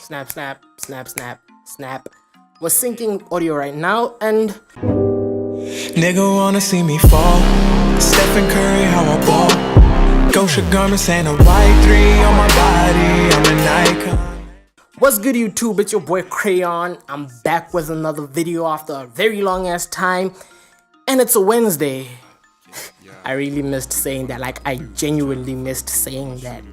snap, snap, snap, snap, snap. We're syncing audio right now, and nigga wanna see me fall. Stephen Curry, how I ball. Gosha garments and a white 3 on my body. I'm an icon. what's good, YouTube? It's your boy CrayOn. I'm back with another video after a very long ass time, and it's a Wednesday. I really missed saying that. Like, I genuinely missed saying that.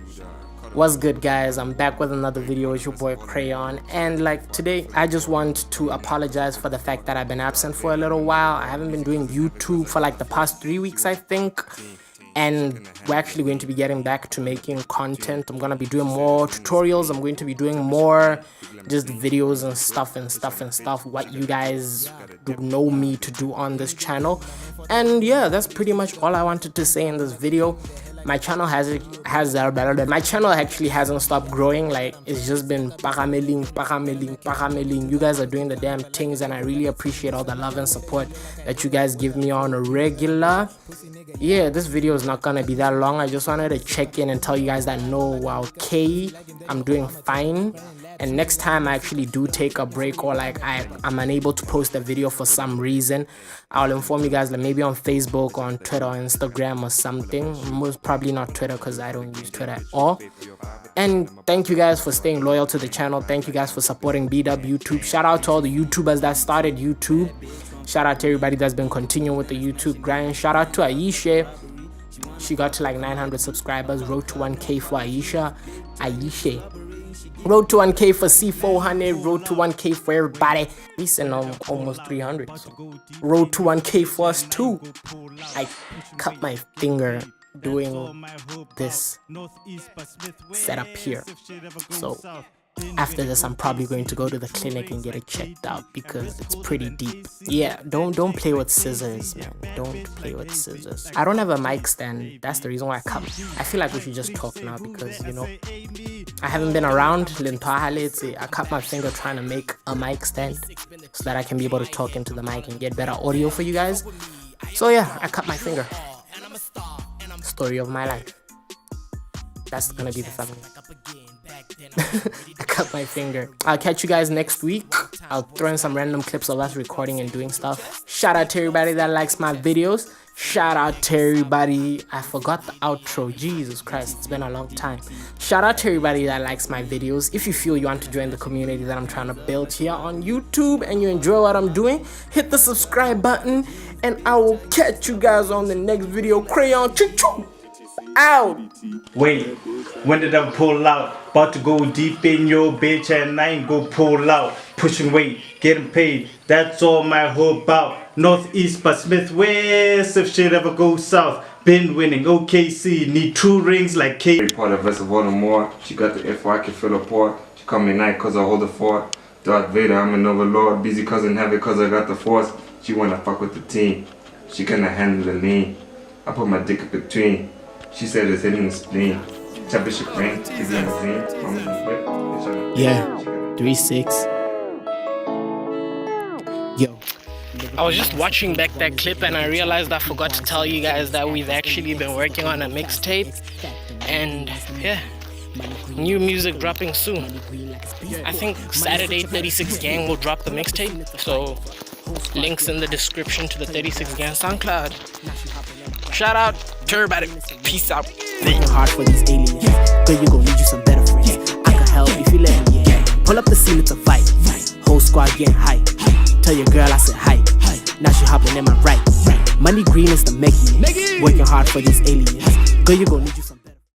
What's good, guys? I'm back with another video. It's your boy CrayOn, and like today I just want to apologize for the fact that I've been absent for a little while. I haven't been doing YouTube for like the past 3 weeks, I think, and we're actually going to be getting back to making content. I'm gonna be doing more tutorials. I'm going to be doing more just videos and stuff what you guys do know me to do on this channel. And yeah, that's pretty much all I wanted to say in this video. My channel my channel actually hasn't stopped growing. Like, it's just been pakameling. You guys are doing the damn things, and I really appreciate all the love and support that you guys give me on a regular. Yeah, this video is not gonna be that long. I just wanted to check in and tell you guys that no, okay, I'm doing fine. And next time I actually do take a break, or like I'm unable to post a video for some reason, I'll inform you guys, like maybe on Facebook, on Twitter, or Instagram or something. Most probably not Twitter, because I don't use Twitter at all. And thank you guys for staying loyal to the channel. Thank you guys for supporting BW YouTube. Shout out to all the YouTubers that started YouTube. Shout out to everybody that's been continuing with the YouTube grind. Shout out to Aisha. She got to like 900 subscribers. Road to 1K for Aisha. Road to 1K for C400. Road to 1K for everybody. We sent almost 300. Road to 1K for us too. I cut my finger doing this setup here. So after this, I'm probably going to go to the clinic and get it checked out because it's pretty deep. Yeah, don't play with scissors, man. Don't play with scissors. I don't have a mic stand. That's the reason why I cut. I feel like we should just talk now because, you know, I haven't been around. I cut my finger trying to make a mic stand so that I can be able to talk into the mic and get better audio for you guys. So yeah, I cut my finger. Story of my life. That's gonna be the thumbnail. I cut my finger. I'll catch you guys next week. I'll throw in some random clips of us recording and doing stuff. Shout out to everybody that likes my videos. Shout out to everybody. I forgot the outro. Jesus Christ, it's been a long time. Shout out to everybody that likes my videos. If you feel you want to join the community that I'm trying to build here on YouTube and you enjoy what I'm doing, hit the subscribe button, and I will catch you guys on the next video. CrayOn, choo-choo, out. Wait, when did I pull out? About to go deep in your bitch and I ain't go pull out. Pushing weight, getting paid, that's all my whole about. Northeast but Smith West, if shit ever goes south. Been winning, OKC, need 2 rings like K. Part of us of Voldemort, she got the F, I can feel her port. She call me night cause I hold the fort. Darth Vader, I'm an overlord, busy cousin heavy cause I got the force. She wanna fuck with the team, she cannot handle the lean. I put my dick in between, she said it's hitting the spleen. Championship ring, she's in the dream. Yeah, 3-6. Yo, I was just watching back that clip and I realized I forgot to tell you guys that we've actually been working on a mixtape, and yeah, new music dropping soon. I think Saturday 36 Gang will drop the mixtape, so links in the description to the 36 Gang SoundCloud. Shout out to everybody. Peace out. Working hard for these aliens. Girl, you gon' need you some better friends. I can help if you let me in. Pull up the scene, it's a fight. Whole squad getting hype. Tell your girl I said hi. Now she hopping in my right. Money green is the Mickey. Working hard for these aliens. Girl, you gon' need you some